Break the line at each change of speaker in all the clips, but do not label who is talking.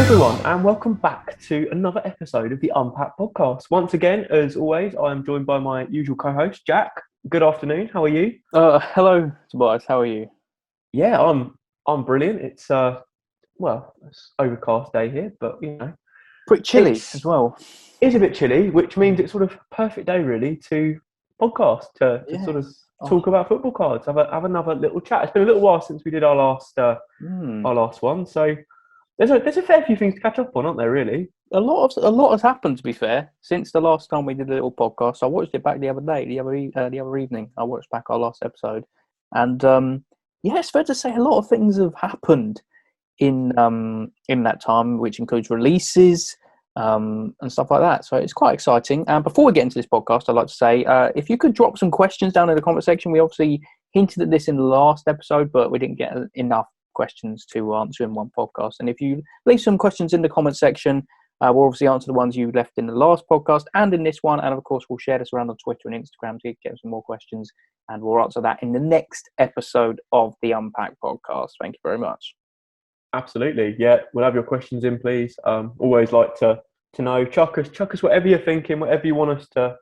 everyone, and welcome back to another episode of the Unpacked Podcast. Once again, as always, I am joined by my usual co-host, Jack. Good afternoon. How are you?
Hello, Tobias. How are you?
Yeah, I'm brilliant. It's it's overcast day here, but
Pretty chilly as well.
It's a bit chilly, which means it's sort of perfect day really to podcast to sort of talk about football cards. Have another little chat. It's been a little while since we did our last one, so. There's a fair few things to catch up on, aren't there? Really,
a lot has happened. To be fair, since the last time we did a little podcast, I watched it back the other day, the other evening. I watched back our last episode, and it's fair to say a lot of things have happened in that time, which includes releases and stuff like that. So it's quite exciting. And before we get into this podcast, I'd like to say if you could drop some questions down in the comment section. We obviously hinted at this in the last episode, but we didn't get enough questions to answer in one podcast. And if you leave some questions in the comment section, we'll obviously answer the ones you left in the last podcast and in this one. And of course, we'll share this around on Twitter and Instagram to get some more questions. And we'll answer that in the next episode of the Unpacked Podcast. Thank you very much.
Absolutely. Yeah, we'll have your questions in, please. Always like to know. Chuck us whatever you're thinking, whatever you want us to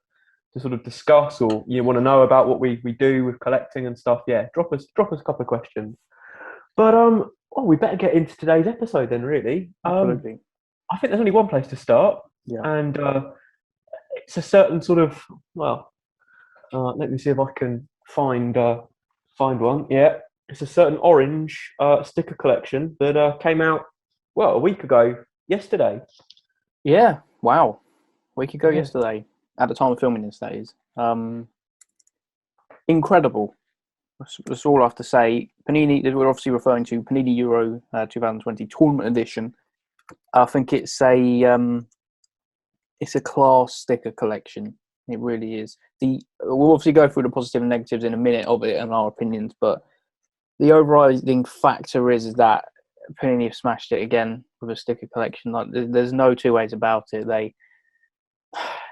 sort of discuss, or you want to know about what we do with collecting and stuff. Yeah, drop us a couple of questions. But we better get into today's episode then. Really,
Absolutely.
I think there's only one place to start, and it's a certain sort of let me see if I can find one. Yeah, it's a certain orange sticker collection that came out a week ago yesterday.
Yeah, wow, a week ago yesterday. At the time of filming this, that is incredible. That's all I have to say. Panini, we're obviously referring to Panini Euro 2020 Tournament Edition. I think it's a class sticker collection. It really is. We'll obviously go through the positive and negatives in a minute of it and our opinions, but the overriding factor is that Panini have smashed it again with a sticker collection. Like, there's no two ways about it.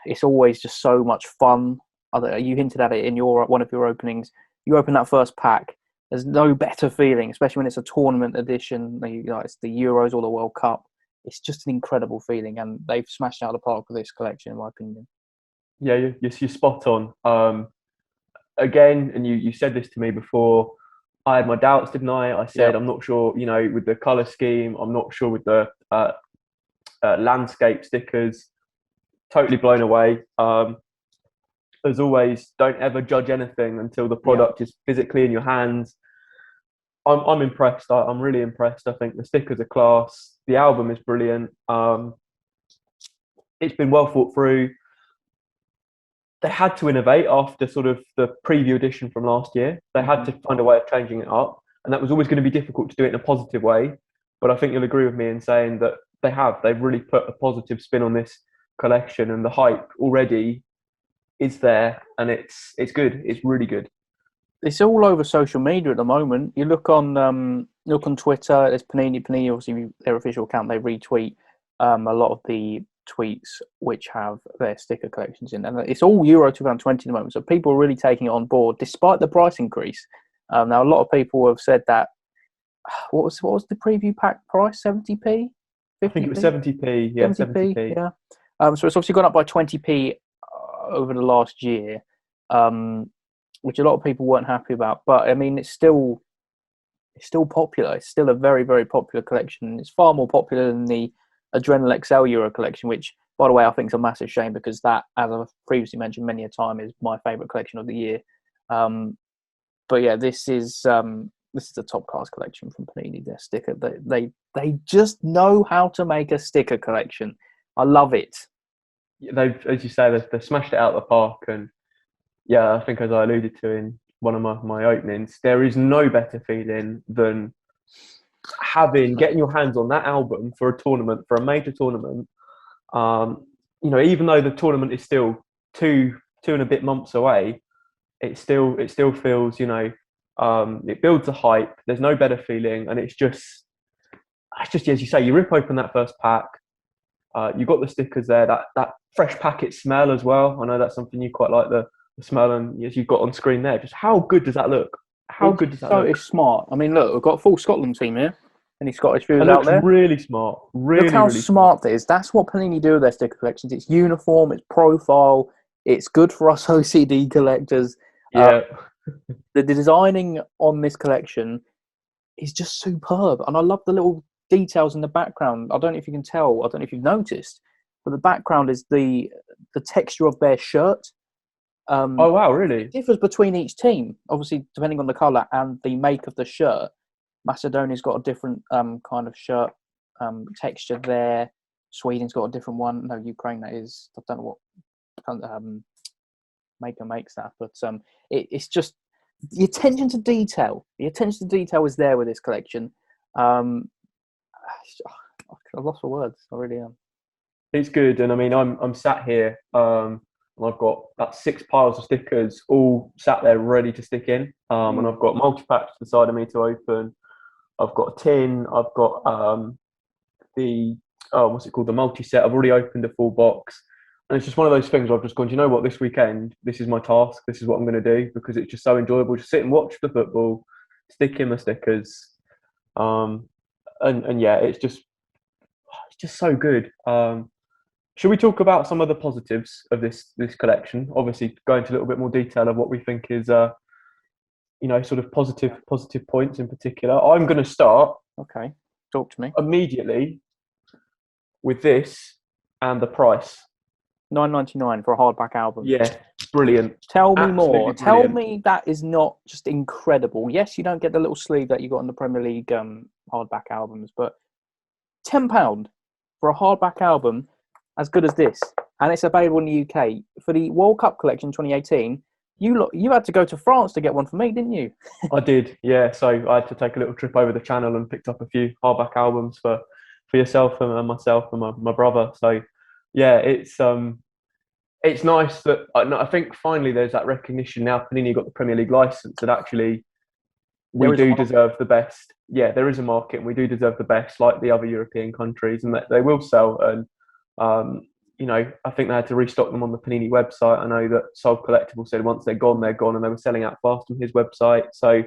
It's always just so much fun. You hinted at it in one of your openings. You open that first pack, there's no better feeling, especially when it's a tournament edition. It's the Euros or the World Cup. It's just an incredible feeling, and they've smashed out of the park with this collection, in my opinion.
Yeah, you're spot on. Again, and you said this to me before, I had my doubts, didn't I? I said, I'm not sure, with the colour scheme. I'm not sure with the landscape stickers. Totally blown away. As always, don't ever judge anything until the product is physically in your hands. I'm impressed. I'm really impressed. I think the stickers are class. The album is brilliant. It's been well thought through. They had to innovate after sort of the preview edition from last year. They had to find a way of changing it up. And that was always going to be difficult to do it in a positive way. But I think you'll agree with me in saying that they've really put a positive spin on this collection, and the hype already is there, and it's good. It's really good.
It's all over social media at the moment. You look on Twitter. There's Panini, obviously their official account. They retweet a lot of the tweets which have their sticker collections in, and it's all Euro 2020 at the moment. So people are really taking it on board, despite the price increase. Now a lot of people have said that. What was the preview pack price? 70p? 50p?
I think it was 70p. Yeah, 70p.
Yeah. So it's obviously gone up by 20p over the last year, which a lot of people weren't happy about. But I mean, it's still popular. It's still a very, very popular collection. It's far more popular than the Adrenal XL Euro collection, which, by the way, I think is a massive shame, because that, as I've previously mentioned many a time, is my favourite collection of the year. But yeah, this is a top class collection from Panini. Their sticker, they just know how to make a sticker collection. I love it.
They've, as you say, they smashed it out of the park, and I think, as I alluded to in one of my openings, there is no better feeling than getting your hands on that album for a tournament, for a major tournament. Even though the tournament is still two and a bit months away, it still feels, it builds a hype. There's no better feeling, and it's just as you say, you rip open that first pack. You've got the stickers there, that fresh packet smell as well. I know that's something you quite like, the smell, and as you've got on screen there, just how good does that look? How good does that look?
So it's smart. I mean, look, we've got a full Scotland team here. Any Scottish viewers
It
out
looks
there?
really smart. Really,
Look how
really
smart that is. That's what Panini do with their sticker collections. It's uniform, it's profile, it's good for us OCD collectors.
Yeah.
The designing on this collection is just superb. And I love the little details in the background. I don't know if you can tell, I don't know if you've noticed, but the background is the texture of their shirt.
Oh, wow, really?
It differs between each team, obviously, depending on the colour and the make of the shirt. Macedonia's got a different kind of shirt texture there. Sweden's got a different one. No, Ukraine, that is. I don't know what maker makes that, but it's just the attention to detail. The attention to detail is there with this collection. I've lost for words. I really am.
It's good, and I mean, I'm sat here, and I've got about 6 piles of stickers, all sat there ready to stick in, and I've got multi-packs to the side of me to open. I've got a tin. I've got what's it called? The multi-set. I've already opened a full box, and it's just one of those things where I've just gone, do you know what? This weekend, this is my task. This is what I'm going to do because it's just so enjoyable. Just sit and watch the football, stick in the stickers, and yeah, it's just so good. Should we talk about some of the positives of this collection? Obviously, go into a little bit more detail of what we think is, sort of positive points in particular. I'm going to start.
Okay, talk to me
immediately with this and the price.
$9.99 for a hardback album.
Yeah, brilliant.
Tell me
Absolutely
more.
brilliant.
Tell me that is not just incredible. Yes, you don't get the little sleeve that you got in the Premier League hardback albums, but £10 for a hardback album as good as this, and it's available in the UK for the World Cup collection 2018. You had to go to France to get one for me, didn't you?
I did, yeah. So I had to take a little trip over the channel and picked up a few hardback albums for yourself and myself and my brother. So yeah, it's nice that I think finally there's that recognition now. Panini got the Premier League license, and actually we do deserve the best. Yeah, there is a market, and we do deserve the best, like the other European countries, and that they will sell. And I think they had to restock them on the Panini website. I know that Soul Collectible said once they're gone, and they were selling out fast on his website. So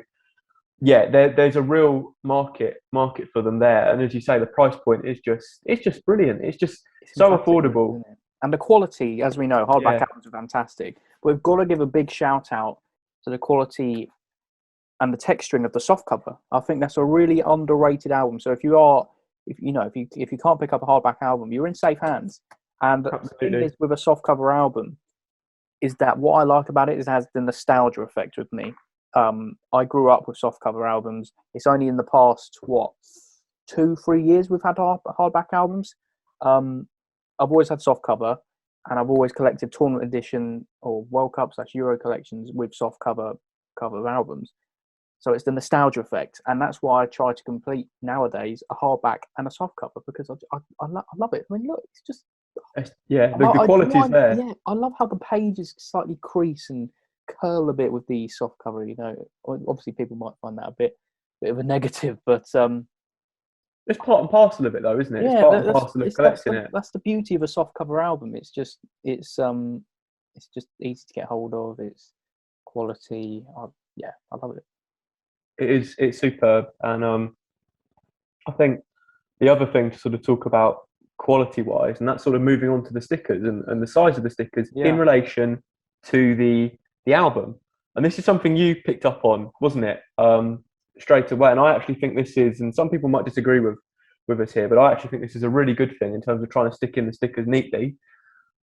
yeah, there's a real market for them there. And as you say, the price point is just brilliant. It's so affordable.
And the quality, as we know, hardback albums are fantastic. But we've got to give a big shout out to the quality and the texturing of the softcover. I think that's a really underrated album. So if you can't pick up a hardback album, you're in safe hands. And the thing is with a softcover album is that what I like about it is it has the nostalgia effect with me. I grew up with softcover albums. It's only in the past 2-3 years we've had hardback albums. I've always had softcover, and I've always collected tournament edition or World Cup / Euro collections with softcover albums. So it's the nostalgia effect, and that's why I try to complete nowadays a hardback and a softcover because I love it. I mean, look, it's just
the quality's there.
Yeah, I love how the pages slightly crease and curl a bit with the softcover. Obviously people might find that a bit of a negative, but
it's part and parcel of it, though, isn't it?
Yeah,
it's part and parcel of collecting it.
That's the beauty of a softcover album. It's just easy to get hold of. It's quality. I love it.
It's superb, and I think the other thing to sort of talk about quality-wise, and that's sort of moving on to the stickers and the size of the stickers in relation to the album. And this is something you picked up on, wasn't it? Straight away. And I actually think this is, and some people might disagree with us here, but I actually think this is a really good thing in terms of trying to stick in the stickers neatly.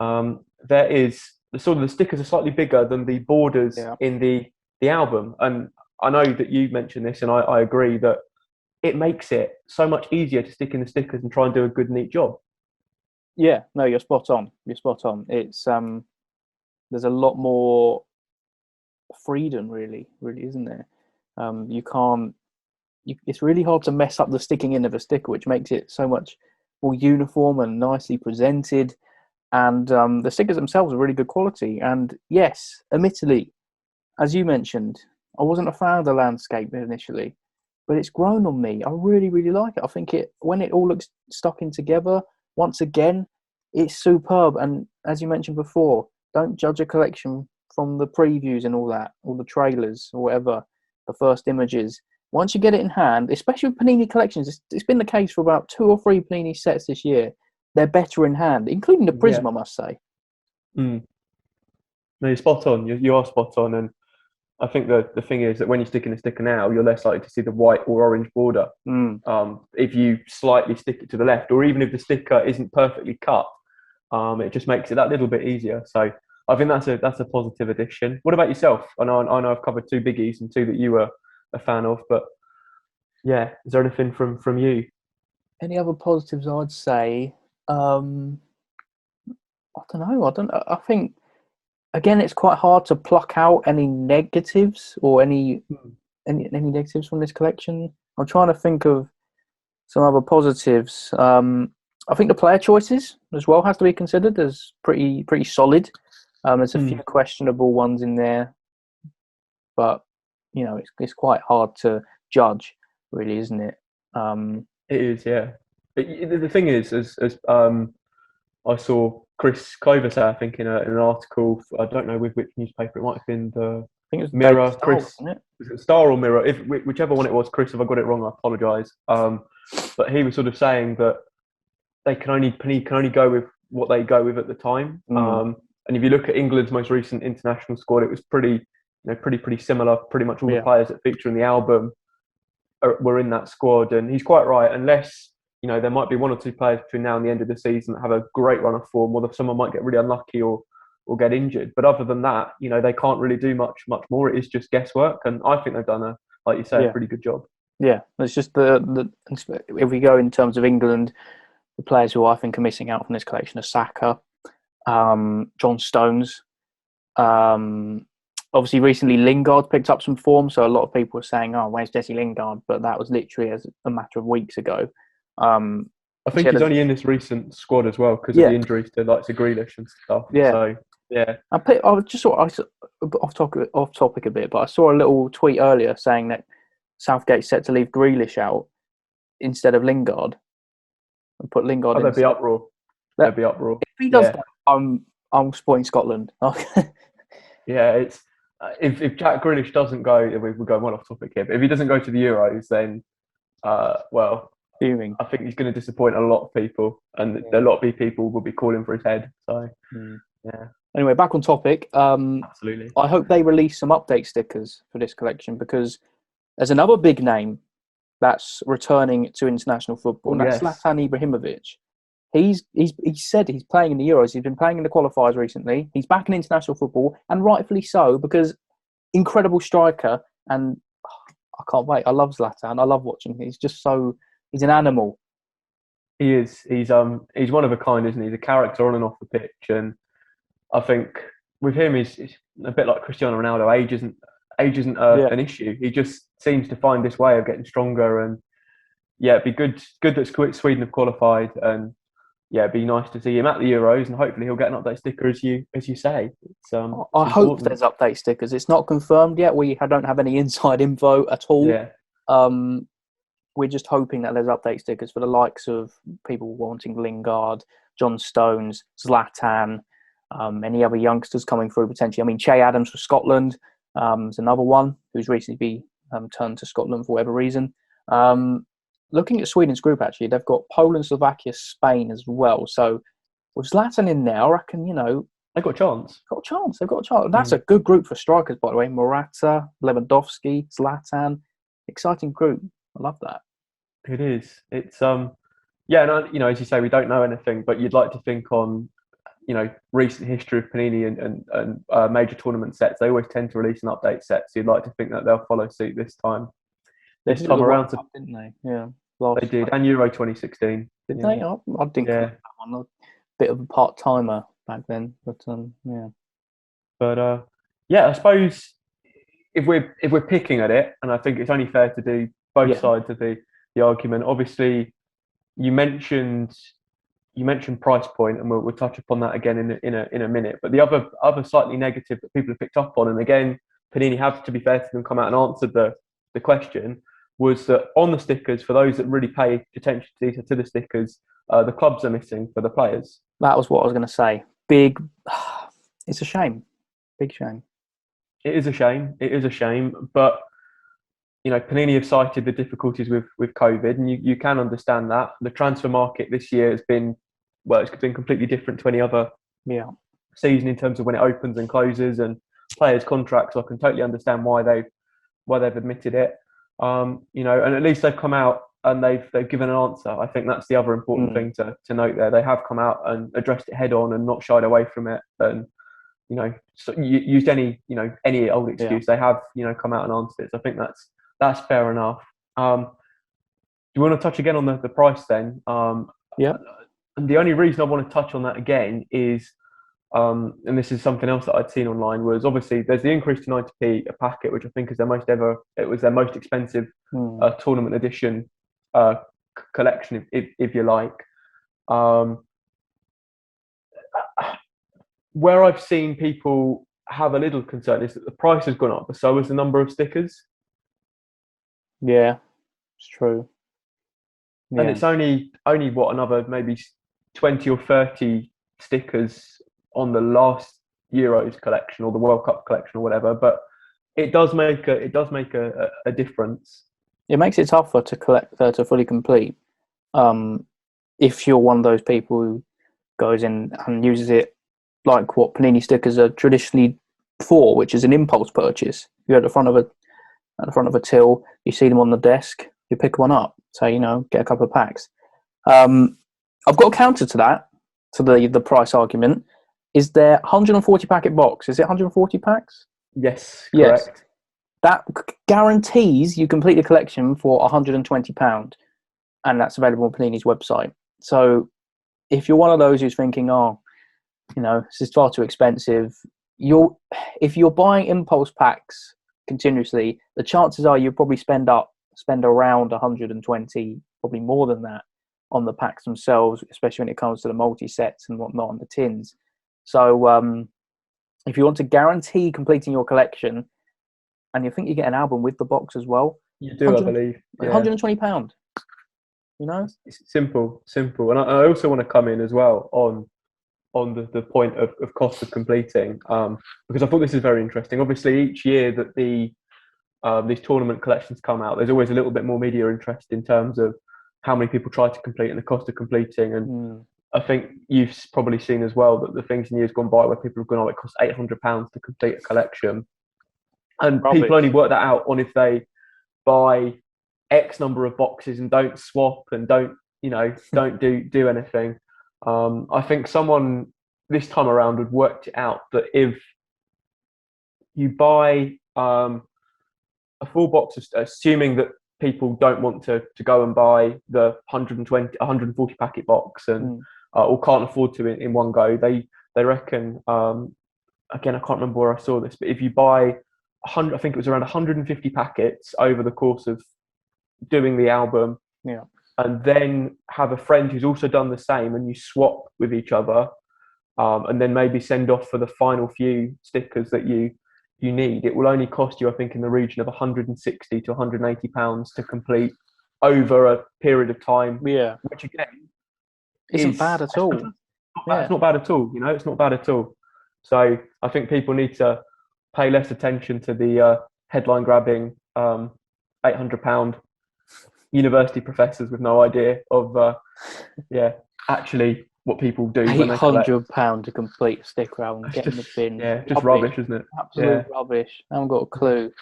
There is the stickers are slightly bigger than the borders in the album, and I know that you mentioned this, and I agree that it makes it so much easier to stick in the stickers and try and do a good, neat job.
Yeah, no, you're spot on. It's there's a lot more freedom, really, isn't there? It's really hard to mess up the sticking in of a sticker, which makes it so much more uniform and nicely presented. And the stickers themselves are really good quality. And yes, admittedly, as you mentioned, I wasn't a fan of the landscape initially, but it's grown on me. I really, really like it. I think when it all looks stuck in together, once again, it's superb. And as you mentioned before, don't judge a collection from the previews and all that, or the trailers or whatever, the first images. once you get it in hand, especially with Panini collections, it's been the case for about 2 or 3 Panini sets this year. They're better in hand, including the Prism, I must say.
Mm. No, you're spot on. You are spot on. And I think the thing is that when you're sticking a sticker now, you're less likely to see the white or orange border. If you slightly stick it to the left, or even if the sticker isn't perfectly cut, it just makes it that little bit easier. So I think that's a positive addition. What about yourself? I know I've covered 2 biggies and 2 that you were a fan of, but yeah, is there anything from you?
Any other positives? I'd say, I don't know. I think, again, it's quite hard to pluck out any negatives or any negatives from this collection. I'm trying to think of some other positives. I think the player choices as well has to be considered as pretty solid. There's a few questionable ones in there, but it's quite hard to judge, really, isn't it?
It is, yeah. The thing is, as I saw Chris Clover say, I think in an article, I don't know with which newspaper, it might have been the
I think it was
Mirror.
Star,
Chris,
wasn't it?
was it Star or Mirror? Whichever one it was, Chris, if I got it wrong, I apologise. But he was sort of saying that Panini can only go with what they go with at the time. And if you look at England's most recent international squad, it was pretty similar. Pretty much all the players that feature in the album were in that squad. And he's quite right. Unless there might be 1 or 2 players between now and the end of the season that have a great run of form, or someone might get really unlucky or get injured. But other than that, they can't really do much more. It is just guesswork, and I think they've done like you say, a pretty good job.
Yeah, it's just if we go in terms of England, the players who I think are missing out from this collection are Saka, John Stones. Obviously, recently Lingard picked up some form, so a lot of people were saying, "Oh, where's Jesse Lingard?" But that was literally as a matter of weeks ago.
I think he's only in this recent squad as well because of the injuries to Grealish and stuff.
Yeah.
So yeah.
I was just off topic a bit, but I saw a little tweet earlier saying that Southgate's set to leave Grealish out instead of Lingard and put Lingard in.
There'd be uproar. There'd be uproar.
If he does that, I'm supporting Scotland.
Yeah, it's if Jack Grealish doesn't go, we're going well off topic here, but if he doesn't go to the Euros, then
fuming.
I think he's going to disappoint a lot of people, and a lot of people will be calling for his head. So, yeah.
Anyway, back on topic.
Absolutely.
I hope they release some update stickers for this collection, because there's another big name that's returning to international football, and that's Zlatan Ibrahimovic. He said he's playing in the Euros. He's been playing in the qualifiers recently. He's back in international football, and rightfully so, because incredible striker, and I can't wait. I love Zlatan. I love watching him. He's an animal.
He is. He's one of a kind, isn't he? He's a character on and off the pitch, and I think with him, he's a bit like Cristiano Ronaldo. Age isn't an issue. He just seems to find this way of getting stronger, and it'd be good that Sweden have qualified, and it'd be nice to see him at the Euros, and hopefully he'll get an update sticker, as you say.
I hope there's update stickers. It's not confirmed yet. We don't have any inside info at all.
Yeah.
We're just hoping that there's update stickers for the likes of people wanting Lingard, John Stones, Zlatan, any other youngsters coming through potentially. I mean, Che Adams for Scotland is another one who's recently been turned to Scotland for whatever reason. Looking at Sweden's group, actually, they've got Poland, Slovakia, Spain as well. So with Zlatan in there, I reckon,
they've got a chance.
They've got a chance. That's a good group for strikers, by the way. Morata, Lewandowski, Zlatan. Exciting group. I love that.
It is. It's and as you say, we don't know anything, but you'd like to think on recent history of Panini and major tournament sets, they always tend to release an update set. So you'd like to think that they'll follow suit this time. This time around,
didn't they? Yeah,
they did, and Euro 2016.
Did they? I didn't. Yeah, I'm a bit of a part timer back then, but yeah.
But I suppose if we're picking at it, and I think it's only fair to do both sides of the argument. Obviously, you mentioned price point, and we'll touch upon that again in a minute. But the other slightly negative that people have picked up on, and again, Panini have, to be fair to them, come out and answered the question, was that on the stickers, for those that really pay attention to the stickers, the clubs are missing for the players.
That was what I was going to say. It's a shame. Big shame.
It is a shame. But Panini have cited the difficulties with COVID, and you can understand that. The transfer market this year has been, well, it's been completely different to any other season in terms of when it opens and closes and players' contracts. So I can totally understand why they've admitted it. And at least they've come out and they've given an answer. I think that's the other important thing to note there. They have come out and addressed it head on and not shied away from it. And used any old excuse. They have come out and answered it. So I think that's fair enough. Do you want to touch again on the price then? And the only reason I want to touch on that again is, and this is something else that I'd seen online, was obviously there's the increase to 90p a packet, which I think is their most expensive tournament edition collection, if you like. Where I've seen people have a little concern is that the price has gone up, but so has the number of stickers.
Yeah, it's true.
And it's only what, another maybe 20 or 30 stickers on the last Euros collection or the World Cup collection or whatever, but it does make a difference.
It makes it tougher to collect to fully complete. If you're one of those people who goes in and uses it like what Panini stickers are traditionally for, which is an impulse purchase. You're at the front of a till, you see them on the desk, you pick one up, so get a couple of packs. I've got a counter to that, to the price argument. Is there 140 packet box? Is it 140 packs?
Yes, correct.
Yes. That guarantees you complete the collection for £120, and that's available on Panini's website. So if you're one of those who's thinking, this is far too expensive, if you're buying impulse packs continuously, the chances are you'll probably spend around 120, probably more than that, on the packs themselves, especially when it comes to the multi-sets and whatnot and the tins. So if you want to guarantee completing your collection, and you think you get an album with the box as well,
you do, I believe.
£120.
It's simple. And I also want to come in as well on the point of cost of completing, because I thought this is very interesting. Obviously, each year that these tournament collections come out, there's always a little bit more media interest in terms of how many people try to complete and the cost of completing. And I think you've probably seen as well that the things in years gone by where people have gone, it costs £800 to complete a collection. And people only work that out on if they buy X number of boxes and don't swap and don't do anything. I think someone this time around had worked it out that if you buy a full box, assuming that people don't want to go and buy the 140 packet box and or can't afford to in one go, they reckon, again, I can't remember where I saw this, but if you buy I think it was around 150 packets over the course of doing the album, and then have a friend who's also done the same, and you swap with each other, and then maybe send off for the final few stickers that you need, it will only cost you, I think, in the region of 160 to 180 pounds to complete over a period of time.
Yeah,
which again
isn't bad at all.
It's not bad at all. It's not bad at all. So I think people need to pay less attention to the headline grabbing £800 university professors with no idea of actually what people do.
£800 to complete a sticker album, get in the bin.
Yeah, just rubbish, isn't it?
Absolute rubbish. I haven't got a clue.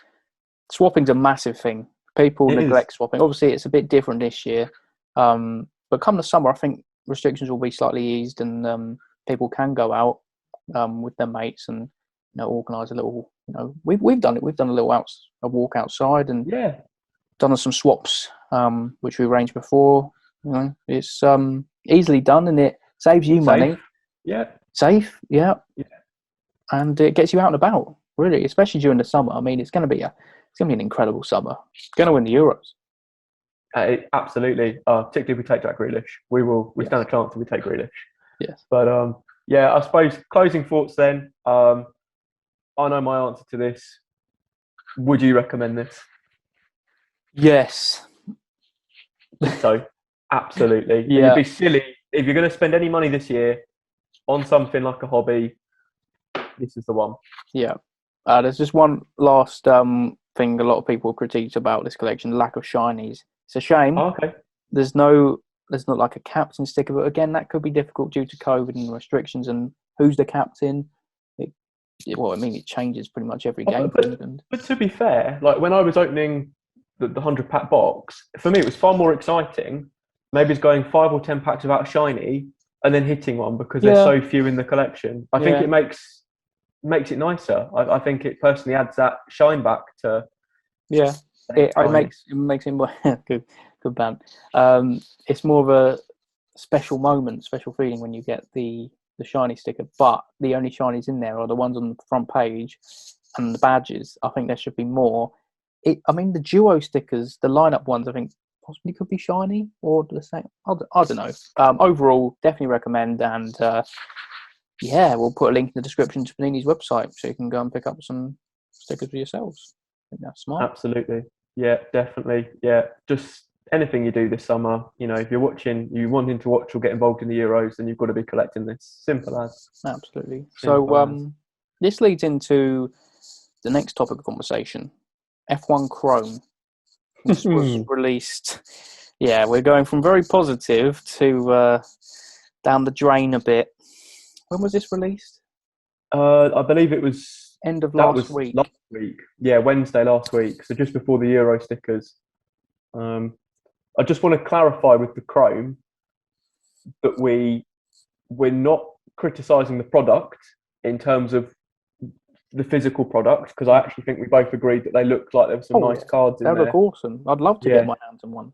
Swapping's a massive thing. People neglect swapping. Obviously, it's a bit different this year. But come the summer, I think restrictions will be slightly eased, and people can go out with their mates and organise a little. We've done it. We've done a walk outside and done some swaps, which we arranged before. It's easily done, and it saves you money.
Yeah.
Safe. Yeah. And it gets you out and about, really, especially during the summer. I mean, it's going to be an incredible summer. It's going to win the Euros.
Absolutely. Particularly if we take Jack Grealish, we stand a chance if we take Grealish.
Yes.
But I suppose closing thoughts then. I know my answer to this. Would you recommend this?
Yes.
So, absolutely. You'd be silly if you're going to spend any money this year on something like a hobby. This is the one.
Yeah. There's just one last thing thing a lot of people critiqued about this collection: the lack of shinies. It's a shame.
Oh, okay.
There's not like a captain sticker, but again, that could be difficult due to COVID and restrictions and who's the captain. It changes pretty much every game for England.
But to be fair, like when I was opening the 100-pack box, for me it was far more exciting. Maybe it's going 5 or 10 packs without a shiny and then hitting one because there's so few in the collection. I think it makes it nicer. I think it personally adds that shine back to.
Yeah, it makes it more good band. It's more of a special moment, special feeling when you get the shiny sticker, but the only shinies in there are the ones on the front page and the badges. I think there should be more. The duo stickers, the lineup ones, I think possibly could be shiny or the same. I don't know. Overall, definitely recommend, and we'll put a link in the description to Panini's website so you can go and pick up some stickers for yourselves. I think that's smart.
Absolutely. Yeah, definitely. Yeah, just anything you do this summer, if you're wanting to watch or get involved in the Euros, then you've got to be collecting this. Simple as.
Absolutely. This leads into the next topic of conversation, F1 Chrome. This was released. Yeah, we're going from very positive to down the drain a bit. When was this released?
I believe it was
end of last week.
Last week. Yeah, Wednesday last week. So just before the Euro stickers. I just want to clarify with the Chrome that we're not criticising the product in terms of the physical product, because I actually think we both agreed that they looked like there were some nice cards in there.
They look awesome. I'd love to get my hands on one.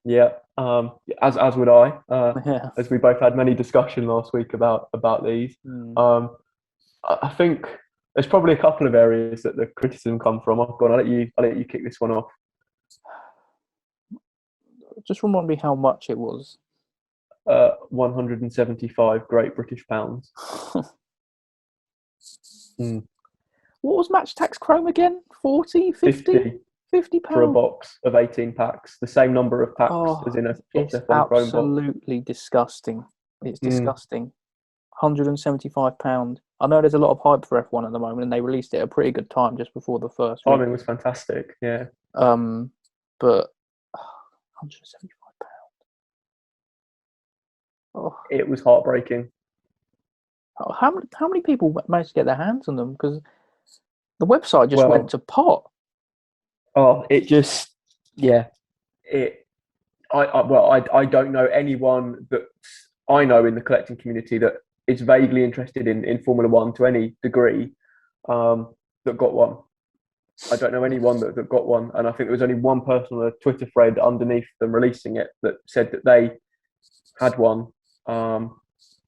Yeah, as would I. As we both had many discussion last week about these. I think there's probably a couple of areas that the criticism come from. I'll let you kick this one off.
Just remind me how much it was.
175 Great British pounds.
What was Match Tax Chrome again? 40, 50? 50 pounds?
For a box of 18 packs. The same number of packs as in a
It's absolutely disgusting. It's disgusting. £175. I know there's a lot of hype for F1 at the moment, and they released it at a pretty good time just before the first week.
Timing was fantastic, yeah.
But £175. Oh.
It was heartbreaking.
How many people managed to get their hands on them? Because the website just went to pot.
Oh, it just, yeah. I don't know anyone that I know in the collecting community that is vaguely interested in Formula One to any degree that got one. I don't know anyone that got one, and I think there was only one person on a Twitter thread underneath them releasing it that said that they had one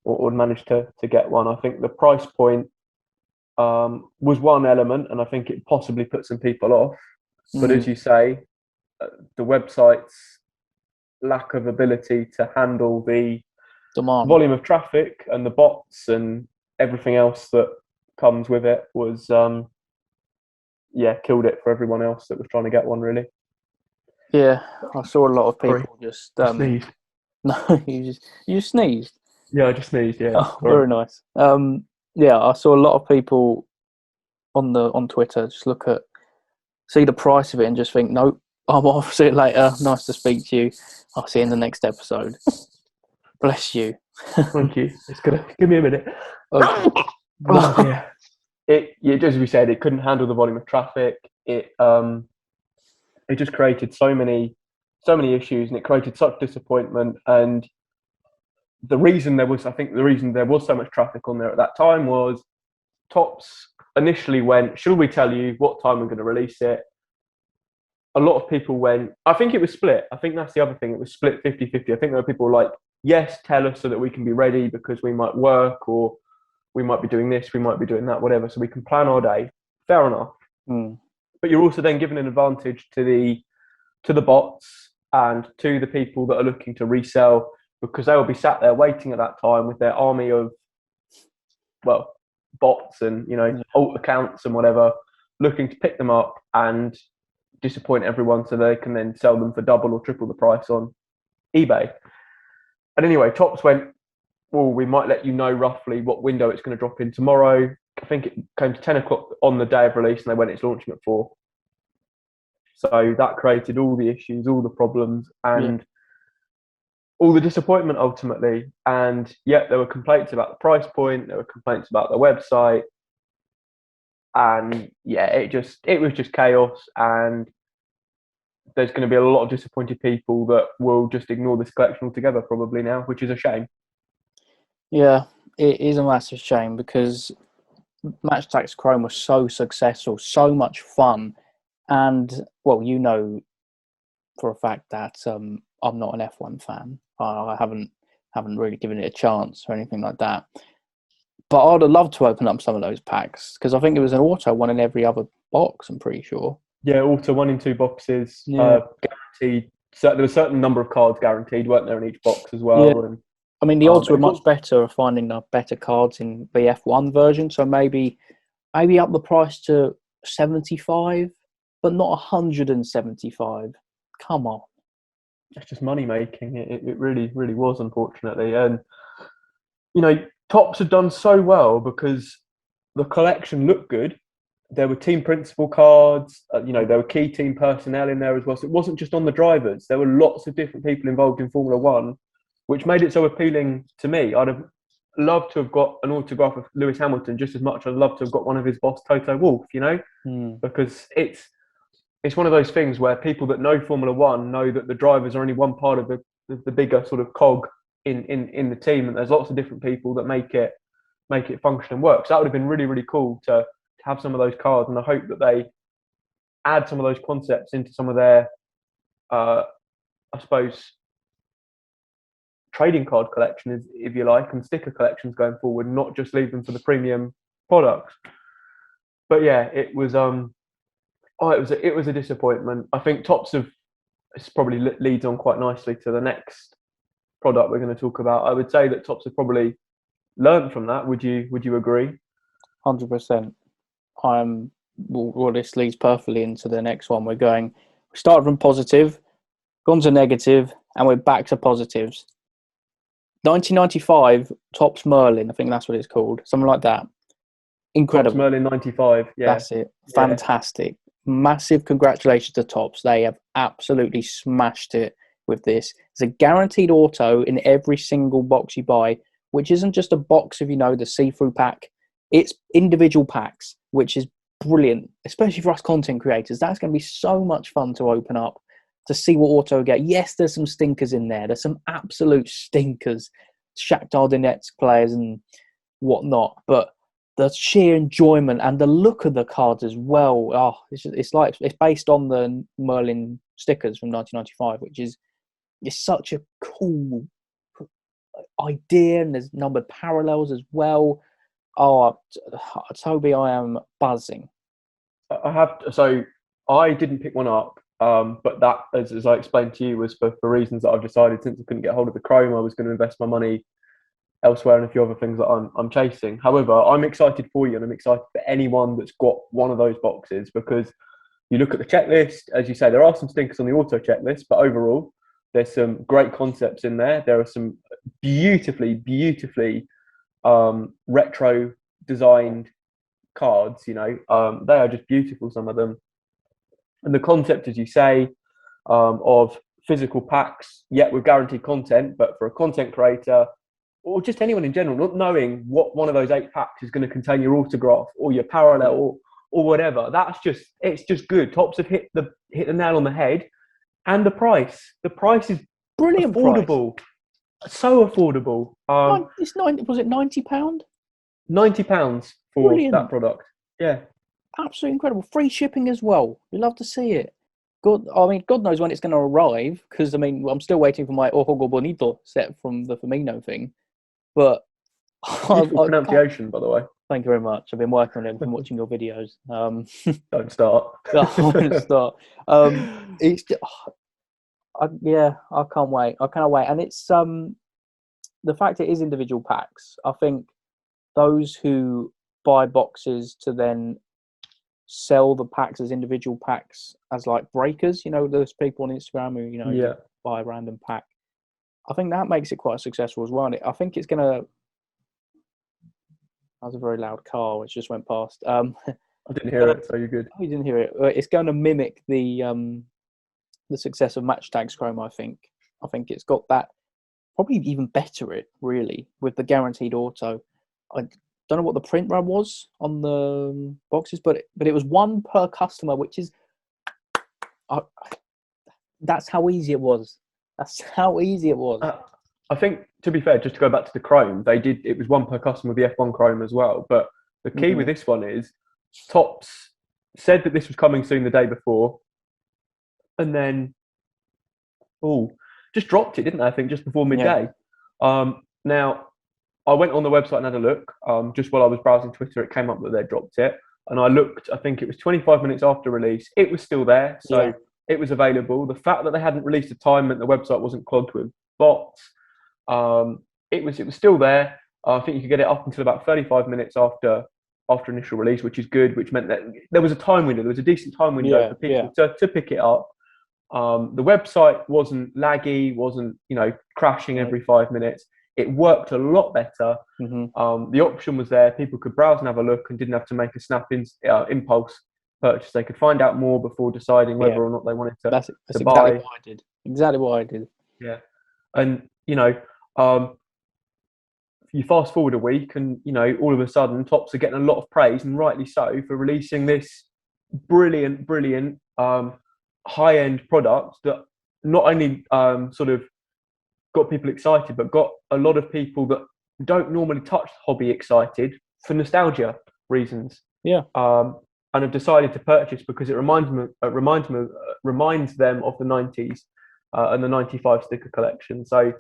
or managed to get one. I think the price point was one element, and I think it possibly put some people off. But as you say, the website's lack of ability to handle the
demand,
volume of traffic and the bots and everything else that comes with it was killed it for everyone else that was trying to get one, really.
Yeah, I saw a lot of people just
sneezed.
No, you just sneezed.
Yeah, I just sneezed. Yeah,
very nice. I saw a lot of people on Twitter just see the price of it and just think, nope, I'm off. See it later. Nice to speak to you. I'll see you in the next episode. Bless you.
Thank you. It's gonna give me a minute.
Okay.
Yeah. It, as we said, it couldn't handle the volume of traffic. It just created so many issues, and it created such disappointment. And the reason there was so much traffic on there at that time was Topps initially went, should we tell you what time we're going to release it? A lot of people went, I think it was split. I think that's the other thing. It was split 50-50. I think there were people like, yes, tell us so that we can be ready because we might work or we might be doing this, we might be doing that, whatever. So we can plan our day. Fair enough. But you're also then giving an advantage to the bots and to the people that are looking to resell, because they will be sat there waiting at that time with their army of, bots and, alt accounts and whatever, looking to pick them up and disappoint everyone so they can then sell them for double or triple the price on eBay. And anyway, Topps went, well, we might let you know roughly what window it's going to drop in tomorrow. I think it came to 10 o'clock on the day of release, and they went, it's launching at 4. So that created all the issues, all the problems, and all the disappointment ultimately. And yet there were complaints about the price point, there were complaints about the website, and it was just chaos. And there's going to be a lot of disappointed people that will just ignore this collection altogether probably now, which is a shame.
Yeah, it is a massive shame because Match Attax Chrome was so successful, so much fun, and well, you know for a fact that I'm not an F1 fan. I haven't really given it a chance or anything like that. But I'd have loved to open up some of those packs because I think it was an auto one in every other box. I'm pretty sure.
Yeah, auto 1 in 2 boxes, guaranteed. So there was a certain number of cards guaranteed, weren't there, in each box as well?
Yeah.
And
I mean, the odds were much better of finding better cards in the F1 version. So maybe up the price to 75, but not 175. Come on.
It's just money making. It really, really was, unfortunately. And, you know, Topps had done so well because the collection looked good. There were team principal cards, there were key team personnel in there as well. So it wasn't just on the drivers. There were lots of different people involved in Formula One, which made it so appealing to me. I'd have loved to have got an autograph of Lewis Hamilton just as much as I'd love to have got one of his boss, Toto Wolff, because it's one of those things where people that know Formula One know that the drivers are only one part of the bigger sort of cog in the team, and there's lots of different people that make it function and work. So that would have been really, really cool to have some of those cards, and I hope that they add some of those concepts into some of their, I suppose, trading card collection, if you like, and sticker collections going forward, not just leave them for the premium products. But yeah, it was a disappointment. I think Topps this probably leads on quite nicely to the next product we're going to talk about. I would say that Topps have probably learned from that. Would you agree?
100%. Well, this leads perfectly into the next one. We started from positive, gone to negative, and we're back to positives. 1995 Topps Merlin, I think that's what it's called, something like that. Incredible.
Topps Merlin 95, yeah.
That's it. Fantastic. Yeah. Massive congratulations to Topps. They have absolutely smashed it with this. It's a guaranteed auto in every single box you buy, which isn't just a box of, the see-through pack. It's individual packs, which is brilliant, especially for us content creators. That's going to be so much fun to open up, to see what auto we get. Yes, there's some stinkers in there. There's some absolute stinkers, Shakhtar Donetsk players and whatnot. But the sheer enjoyment and the look of the cards as well. It's based on the Merlin stickers from 1995, which is such a cool idea. And there's numbered parallels as well. Toby, I am buzzing.
I didn't pick one up, but that, as I explained to you, was for reasons that I've decided, since I couldn't get hold of the Chrome, I was going to invest my money elsewhere and a few other things that I'm chasing. However, I'm excited for you, and I'm excited for anyone that's got one of those boxes, because you look at the checklist, as you say, there are some stinkers on the auto checklist, but overall, there's some great concepts in there. There are some beautifully retro designed cards. They are just beautiful, some of them. And the concept, as you say, of physical packs, yet with guaranteed content, but for a content creator or just anyone in general, not knowing what one of those 8 packs is going to contain, your autograph or your parallel or whatever, it's just good. Topps have hit the nail on the head. And the price is
brilliant,
affordable, so affordable.
Was it £90?
£90 for brilliant. That product. Yeah,
absolutely incredible. Free shipping as well. We love to see it. God knows when it's going to arrive, because I'm still waiting for my Ojo Bonito set from the Firmino thing. But
beautiful pronunciation, by the way.
Thank you very much. I've been working on it from watching your videos.
Don't start.
I won't start. It's just, I can't wait. I cannot wait. And it's the fact it is individual packs. I think those who buy boxes to then sell the packs as individual packs as like breakers, those people on Instagram who buy a random pack. I think that makes it quite successful as well. And I think it's gonna. That was a very loud car which just went past.
I didn't hear it, so you're good.
Oh, you didn't hear it. It's going to mimic the success of Match Tags Chrome. I think it's got that, probably even better it really with the guaranteed auto. I don't know what the print run was on the boxes, but it was one per customer, which is that's how easy it was. That's how easy it was.
I think, to be fair, just to go back to the Chrome, it was one per customer with the F1 Chrome as well. But the key with this one is Topps said that this was coming soon the day before, and then just dropped it, didn't they? I think just before midday. Yeah. Now, I went on the website and had a look. Just while I was browsing Twitter, it came up that they dropped it, and I looked. I think it was 25 minutes after release. It was still there, so it was available. The fact that they hadn't released a time meant the website wasn't clogged with bots. It was still there. I think you could get it up until about 35 minutes after initial release, which is good. Which meant that there was a time window. There was a decent time window for people to pick it up. The website wasn't laggy, wasn't crashing every 5 minutes. It worked a lot better. The option was there. People could browse and have a look and didn't have to make a snap impulse purchase. They could find out more before deciding whether or not they wanted to,
that's
to
exactly
buy.
What I did. Exactly what I did.
Yeah. And, you fast forward a week and, all of a sudden Topps are getting a lot of praise, and rightly so, for releasing this brilliant, high-end product that not only sort of got people excited, but got a lot of people that don't normally touch hobby excited for nostalgia reasons.
Yeah.
And have decided to purchase because it reminds them of the 90s and the 95 sticker collection. So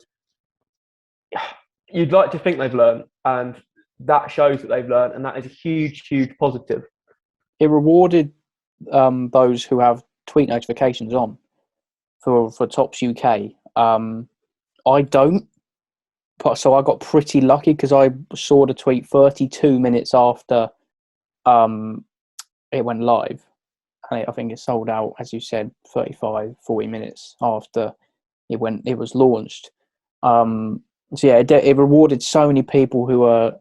you'd like to think they've learned, and that shows that they've learned, and that is a huge positive.
It rewarded those who have tweet notifications on for Topps UK. I don't, so I got pretty lucky because I saw the tweet 32 minutes after it went live. And I think it sold out, as you said, 40 minutes after it was launched. So yeah, it rewarded so many people who are,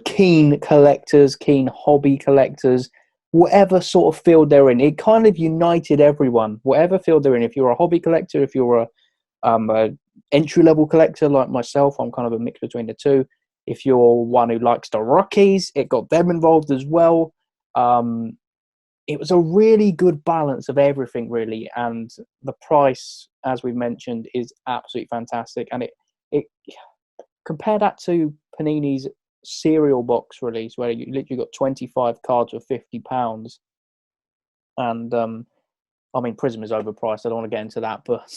keen collectors, keen hobby collectors, whatever sort of field they're in. It kind of united everyone, whatever field they're in. If you're a hobby collector, if you're a entry-level collector like myself, I'm kind of a mix between the two. If you're one who likes the rookies, it got them involved as well. It was a really good balance of everything, really, and the price, as we mentioned, is absolutely fantastic. And it compare that to Panini's cereal box release, where you literally got 25 cards for £50, and Prism is overpriced. I don't want to get into that, but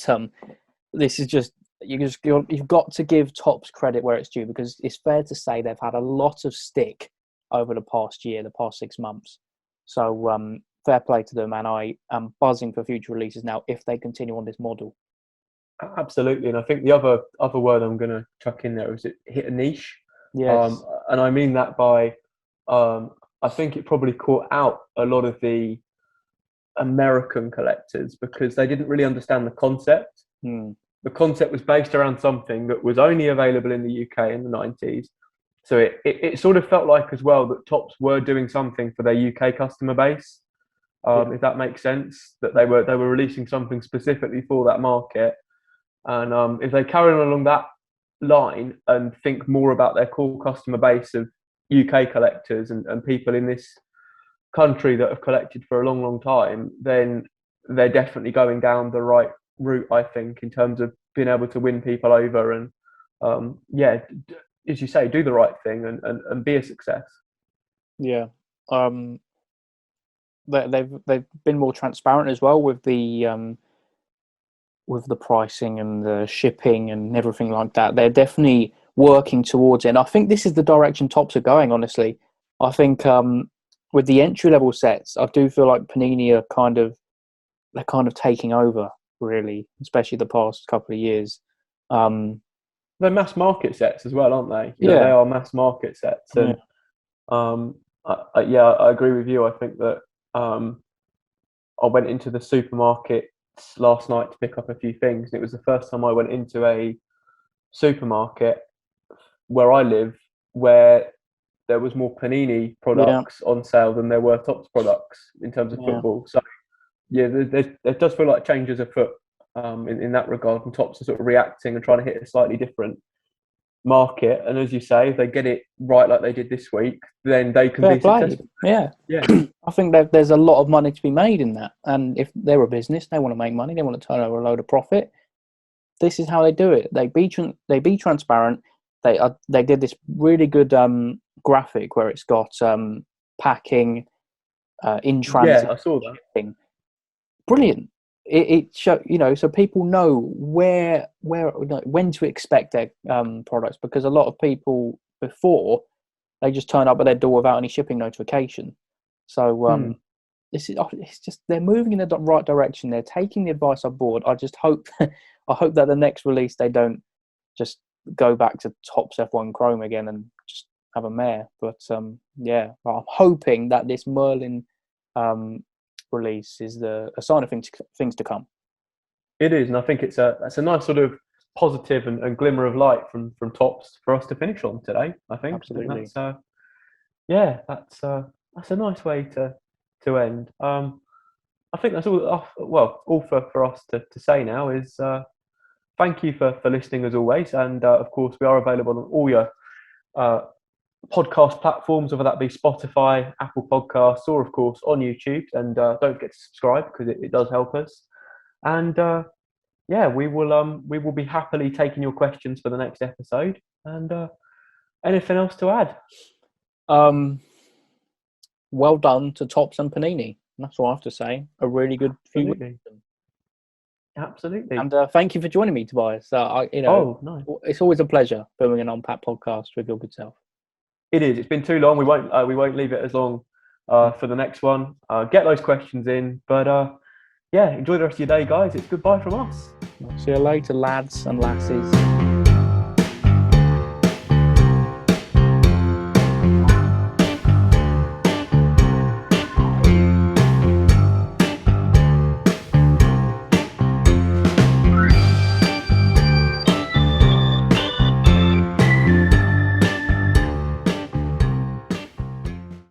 this is just you've got to give Topps credit where it's due, because it's fair to say they've had a lot of stick over the past 6 months. So fair play to them, and I am buzzing for future releases now if they continue on this model.
Absolutely, and I think the other word I'm going to chuck in there is it hit a niche.
Yes.
And I mean that by I think it probably caught out a lot of the American collectors because they didn't really understand the concept. The concept was based around something that was only available in the UK in the 90s. So it sort of felt like as well that Topps were doing something for their UK customer base, if that makes sense, that they were releasing something specifically for that market. And if they carry on along that line and think more about their core customer base of UK collectors and people in this country that have collected for a long time, then they're definitely going down the right route, I think, in terms of being able to win people over and as you say, do the right thing and be a success.
Yeah. They've been more transparent as well with the pricing and the shipping and everything like that. They're definitely working towards it. And I think this is the direction Topps are going, honestly. I think with the entry-level sets, I do feel like Panini are kind of taking over, really, especially the past couple of years.
They're mass market sets as well, aren't they?
They
are mass market sets. And I agree with you. I think that I went into the supermarket last night to pick up a few things, and it was the first time I went into a supermarket where I live where there was more Panini products on sale than there were Topps products in terms of football. So yeah, there does feel like changes afoot in that regard, and Topps are sort of reacting and trying to hit a slightly different market. And as you say, if they get it right like they did this week, then they can be successful.
Yeah. I think that there's a lot of money to be made in that, and if they're a business, they want to make money, they want to turn over a load of profit. This is how they do it. They be transparent. They did this really good graphic where it's got packing, in transit.
Yeah, I saw that.
Shipping. Brilliant. It show, so people know where when to expect their products, because a lot of people before, they just turn up at their door without any shipping notification. So it's just, they're moving in the right direction. They're taking the advice on board. I just hope I hope that the next release they don't just go back to Topps F1 Chrome again and just have a mare. But I'm hoping that this Merlin release is a sign of things to come.
It is, and I think it's a nice sort of positive and glimmer of light from Topps for us to finish on today. I think
Absolutely.
That's a nice way to end. I think that's all. Well, all for us to say now is thank you for listening as always, and of course we are available on all your podcast platforms, whether that be Spotify, Apple Podcasts, or of course on YouTube. And don't forget to subscribe, because it does help us. And we will be happily taking your questions for the next episode. And anything else to add?
Well done to Topps and Panini. That's what I have to say. A really good few weeks.
Absolutely.
And thank you for joining me, Tobias.
Nice.
It's always a pleasure doing an Unpacked podcast with your good self.
It is. It's been too long. We won't leave it as long for the next one. Get those questions in. But enjoy the rest of your day, guys. It's goodbye from us.
See you later, lads and lasses.